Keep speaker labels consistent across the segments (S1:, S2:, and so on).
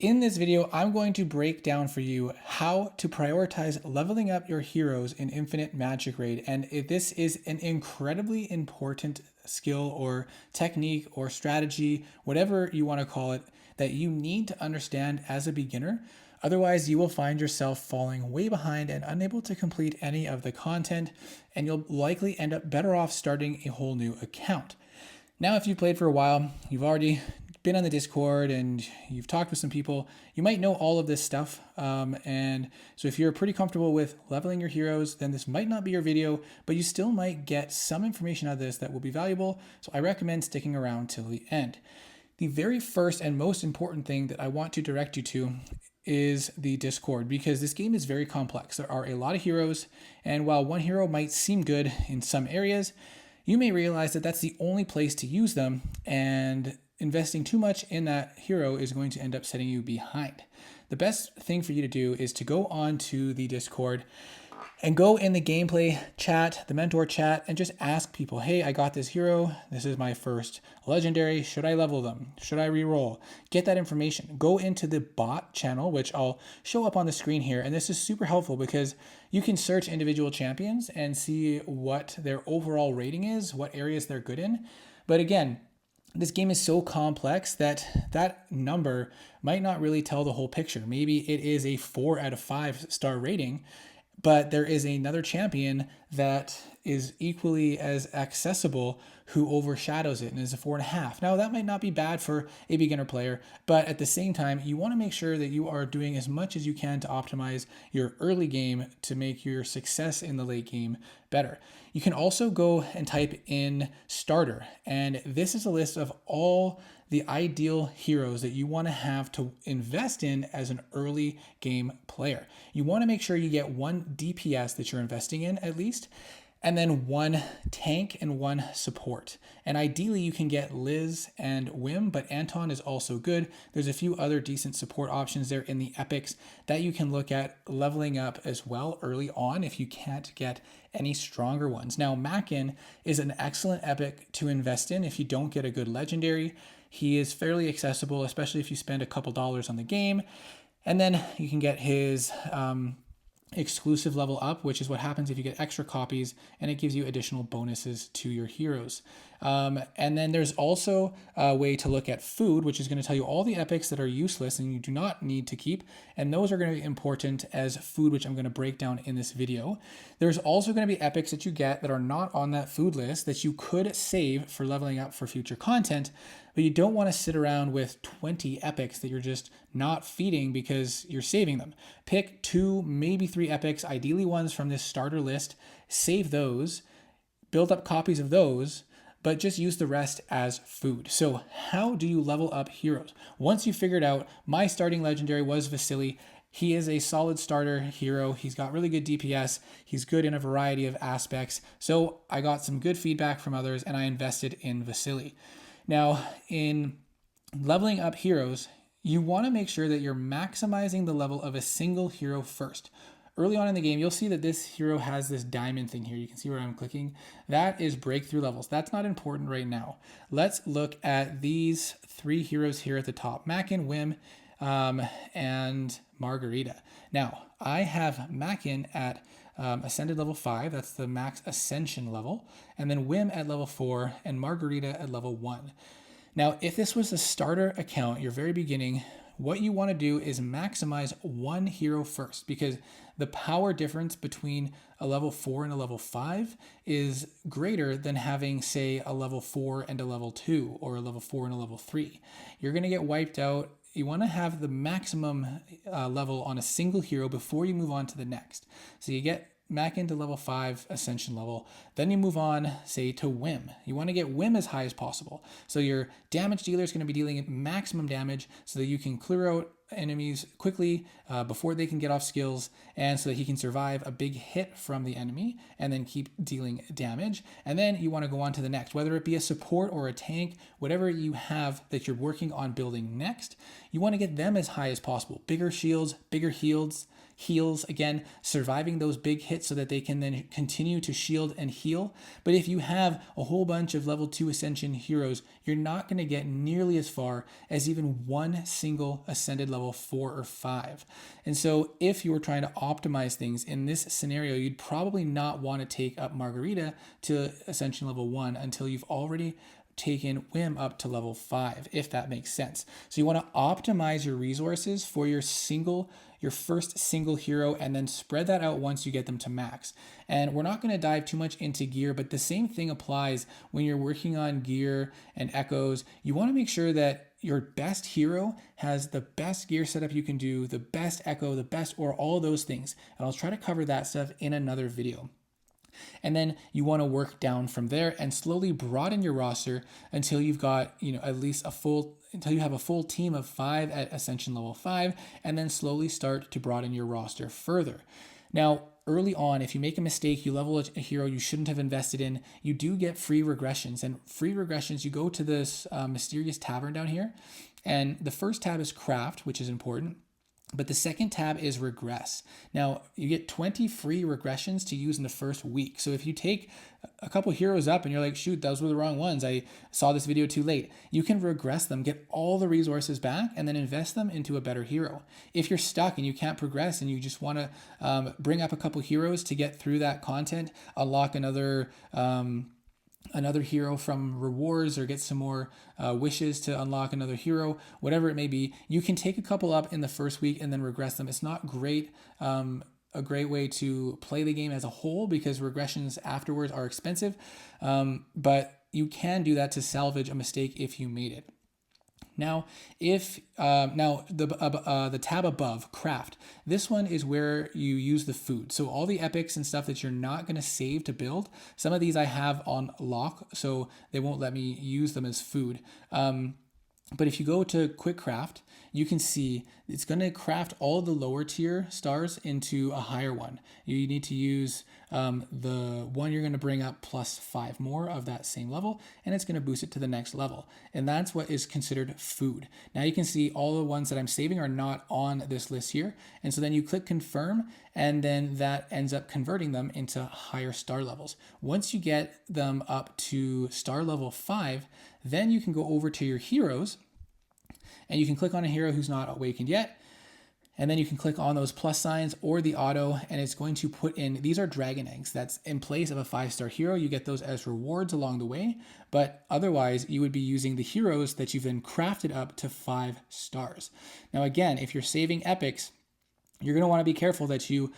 S1: In this video, I'm going to break down for you how to prioritize leveling up your heroes in Infinite Magicraid. And this is an incredibly important skill or technique or strategy, whatever you want to call it, that you need to understand as a beginner. Otherwise, you will find yourself falling way behind and unable to complete any of the content, and you'll likely end up better off starting a whole new account. Now, if you've played for a while, you've already been on the Discord and you've talked with some people, you might know all of this stuff. And so if you're pretty comfortable with leveling your heroes, then this might not be your video, but you still might get some information out of this that will be valuable. So I recommend sticking around till the end. The very first and most important thing that I want to direct you to is the Discord, because this game is very complex. There are a lot of heroes, and while one hero might seem good in some areas, you may realize that that's the only place to use them, and investing too much in that hero is going to end up setting you behind. The best thing for you to do is to go on to the Discord and go in the gameplay chat, the mentor chat, and just ask people, hey, I got this hero. This is my first legendary. Should I level them? Should I reroll? Get that information. Go into the bot channel, which I'll show up on the screen here. And this is super helpful because you can search individual champions and see what their overall rating is, what areas they're good in. But again, this game is so complex that that number might not really tell the whole picture. Maybe it is a 4 out of 5 star rating, but there is another champion that is equally as accessible who overshadows it and is a 4.5. Now, that might not be bad for a beginner player, but at the same time, you want to make sure that you are doing as much as you can to optimize your early game to make your success in the late game better. You can also go and type in starter, and this is a list of all the ideal heroes that you want to have to invest in as an early game player. You want to make sure you get one DPS that you're investing in at least, and then one tank and one support. And ideally you can get Liz and Wim, but Anton is also good. There's a few other decent support options there in the epics that you can look at leveling up as well early on if you can't get any stronger ones. Now, Mackin is an excellent epic to invest in if you don't get a good legendary. He is fairly accessible, especially if you spend a couple dollars on the game. And then you can get his exclusive level up, which is what happens if you get extra copies, and it gives you additional bonuses to your heroes. And then there's also a way to look at food, which is going to tell you all the epics that are useless and you do not need to keep, and those are going to be important as food, which I'm going to break down in this video. There's also going to be epics that you get that are not on that food list that you could save for leveling up for future content, but you don't want to sit around with 20 epics that you're just not feeding because you're saving them. Pick 2, maybe 3 epics, ideally ones from this starter list, save those, build up copies of those, but just use the rest as food. So how do you level up heroes? Once you figured out my starting legendary was Vasily, he is a solid starter hero. He's got really good DPS. He's good in a variety of aspects. So I got some good feedback from others and I invested in Vasily. Now, in leveling up heroes, you want to make sure that you're maximizing the level of a single hero first. Early on in the game, you'll see that this hero has this diamond thing here. You can see where I'm clicking. That is breakthrough levels. That's not important right now. Let's look at these 3 heroes here at the top: Mackin, Wim, and Margarita. Now, I have Mackin at ascended level 5, that's the max ascension level, and then Wim at level 4 and Margarita at level 1. Now, if this was a starter account, your very beginning, what you want to do is maximize one hero first, because the power difference between a level 4 and a level 5 is greater than having, say, a level 4 and a level 2, or a level 4 and a level 3. You're going to get wiped out. You want to have the maximum level on a single hero before you move on to the next. So you get Mackin to level 5 ascension level, then you move on, say, to Wim. You want to get Wim as high as possible. So your damage dealer is going to be dealing maximum damage so that you can clear out enemies quickly before they can get off skills, and so that he can survive a big hit from the enemy and then keep dealing damage. And then you want to go on to the next, whether it be a support or a tank, whatever you have that you're working on building next, you want to get them as high as possible. Bigger shields, bigger heals, heals, again, surviving those big hits so that they can then continue to shield and heal. But if you have a whole bunch of level 2 ascension heroes, you're not going to get nearly as far as even one single ascended level 4 or 5. And so if you were trying to optimize things in this scenario, you'd probably not want to take up Margarita to ascension level 1 until you've already taken Whim up to level 5, if that makes sense. So you want to optimize your resources for your first single hero, and then spread that out once you get them to max. And we're not going to dive too much into gear, but the same thing applies when you're working on gear and echoes. You want to make sure that your best hero has the best gear setup you can do, the best echo, the best or all those things. And I'll try to cover that stuff in another video. And then you want to work down from there and slowly broaden your roster until you've got, at least until you have a full team of 5 at Ascension level 5, and then slowly start to broaden your roster further. Now, early on, if you make a mistake, you level a hero you shouldn't have invested in, you do get free regressions. And free regressions, you go to this mysterious tavern down here, and the first tab is craft, which is important. But the second tab is regress. Now, you get 20 free regressions to use in the first week. So if you take a couple heroes up and you're like, shoot, those were the wrong ones, I saw this video too late, you can regress them, get all the resources back, and then invest them into a better hero. If you're stuck and you can't progress and you just want to bring up a couple heroes to get through that content, unlock another hero from rewards, or get some more wishes to unlock another hero, whatever it may be, you can take a couple up in the first week and then regress them. It's not great, a great way to play the game as a whole, because regressions afterwards are expensive, but you can do that to salvage a mistake if you made it. Now, the tab above, craft, this one is where you use the food. So all the epics and stuff that you're not going to save to build, some of these I have on lock, so they won't let me use them as food. But if you go to quick craft, you can see it's going to craft all the lower tier stars into a higher one. You need to use the one you're going to bring up plus 5 more of that same level, and it's going to boost it to the next level. And that's what is considered food. Now you can see all the ones that I'm saving are not on this list here. And so then you click confirm, and then that ends up converting them into higher star levels. Once you get them up to star level 5, then you can go over to your heroes, and you can click on a hero who's not awakened yet. And then you can click on those plus signs or the auto, and it's going to put in, these are dragon eggs. That's in place of a 5-star hero. You get those as rewards along the way, but otherwise you would be using the heroes that you've then crafted up to 5 stars. Now, again, if you're saving epics, you're going to want to be careful that you,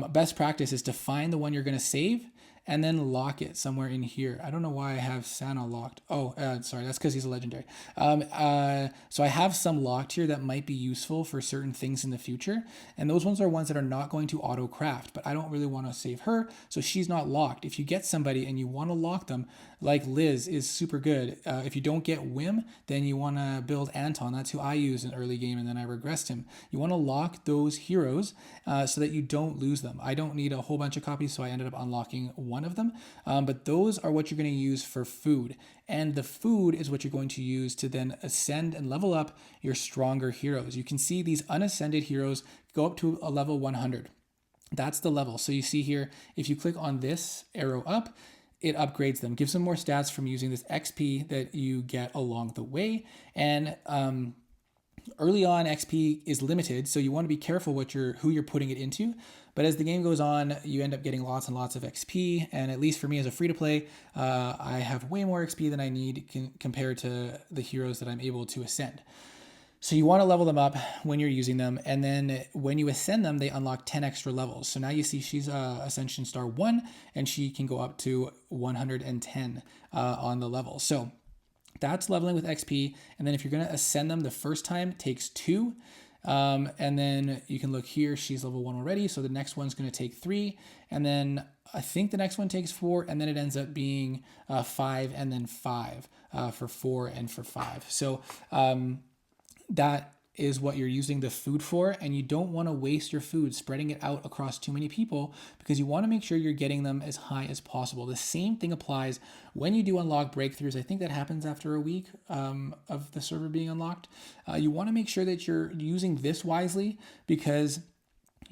S1: best practice is to find the one you're going to save and then lock it somewhere in here. I don't know why I have Santa locked. Oh, sorry, that's because he's a legendary. So I have some locked here that might be useful for certain things in the future. And those ones are ones that are not going to auto craft, but I don't really want to save her, so she's not locked. If you get somebody and you want to lock them, like Liz is super good. If you don't get Whim, then you want to build Anton. That's who I use in early game, and then I regressed him. You want to lock those heroes so that you don't lose them. I don't need a whole bunch of copies, so I ended up unlocking one of them. But those are what you're going to use for food. And the food is what you're going to use to then ascend and level up your stronger heroes. You can see these unascended heroes go up to a level 100. That's the level. So you see here, if you click on this arrow up, it upgrades them, gives them more stats from using this XP that you get along the way. And early on, XP is limited, so you want to be careful who you're putting it into. But as the game goes on, you end up getting lots and lots of XP. And at least for me as a free-to-play, I have way more XP than I need compared to the heroes that I'm able to ascend. So you want to level them up when you're using them, and then when you ascend them, they unlock 10 extra levels. So now you see she's Ascension Star 1, and she can go up to 110 on the level. So that's leveling with XP, and then if you're going to ascend them the first time, it takes 2. And then you can look here, she's level 1 already, so the next one's going to take 3, and then I think the next one takes 4, and then it ends up being 5 and then 5 for 4 and for 5. So that is what you're using the food for, and you don't want to waste your food spreading it out across too many people, because you want to make sure you're getting them as high as possible. The same thing applies when you do unlock breakthroughs. I think that happens after a week of the server being unlocked. You want to make sure that you're using this wisely, because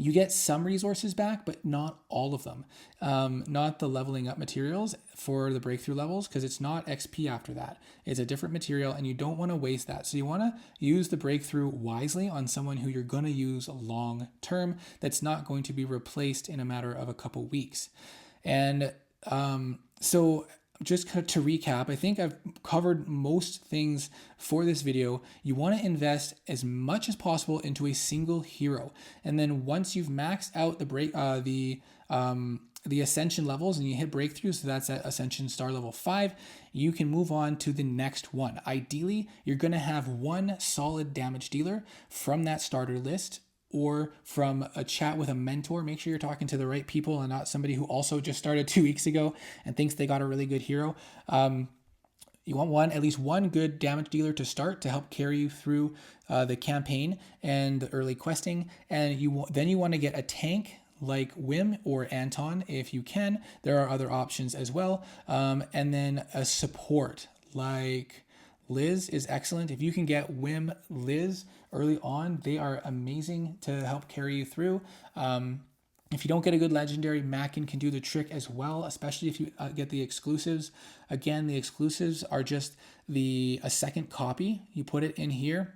S1: You get some resources back, but not all of them. Not the leveling up materials for the breakthrough levels, because it's not XP after that. It's a different material and you don't want to waste that. So you want to use the breakthrough wisely on someone who you're going to use long term, that's not going to be replaced in a matter of a couple weeks. And so just to recap, I think I've covered most things for this video. You want to invest as much as possible into a single hero, and then once you've maxed out the ascension levels and you hit breakthrough, so that's at ascension star level 5, you can move on to the next one. Ideally, you're going to have one solid damage dealer from that starter list, or from a chat with a mentor. Make sure you're talking to the right people and not somebody who also just started 2 weeks ago and thinks they got a really good hero. You want at least one good damage dealer to start to help carry you through the campaign and the early questing. And then you want to get a tank like Wim or Anton if you can. There are other options as well. And then a support like Liz is excellent. If you can get Wim, Liz early on, they are amazing to help carry you through. If you don't get a good legendary, Mackin can do the trick as well, especially if you get the exclusives. Again, the exclusives are just a second copy. You put it in here.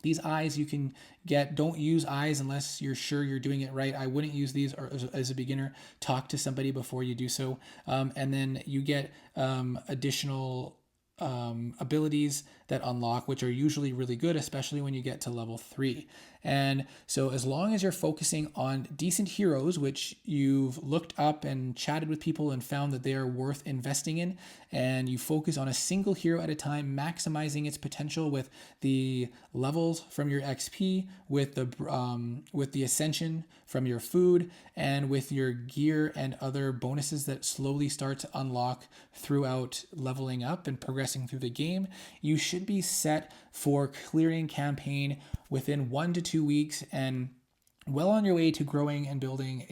S1: These eyes you can get. Don't use eyes unless you're sure you're doing it right. I wouldn't use these as a beginner. Talk to somebody before you do so. And then you get additional abilities that unlock, which are usually really good, especially when you get to level 3. And so as long as you're focusing on decent heroes, which you've looked up and chatted with people and found that they are worth investing in, and you focus on a single hero at a time, maximizing its potential with the levels from your XP, with the ascension from your food, and with your gear and other bonuses that slowly start to unlock throughout leveling up and progressing through the game, you should be set for clearing campaign within 1 to 2 weeks and well on your way to growing and building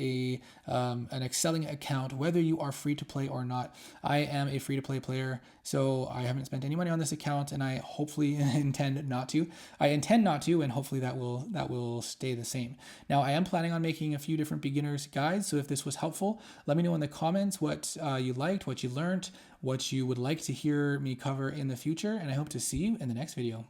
S1: an excelling account, whether you are free to play or not. I am a free to play player, so I haven't spent any money on this account, and I hopefully intend not to. And hopefully that will stay the same. Now, I am planning on making a few different beginners guides, so if this was helpful, let me know in the comments what you liked, what you learned, what you would like to hear me cover in the future, and I hope to see you in the next video.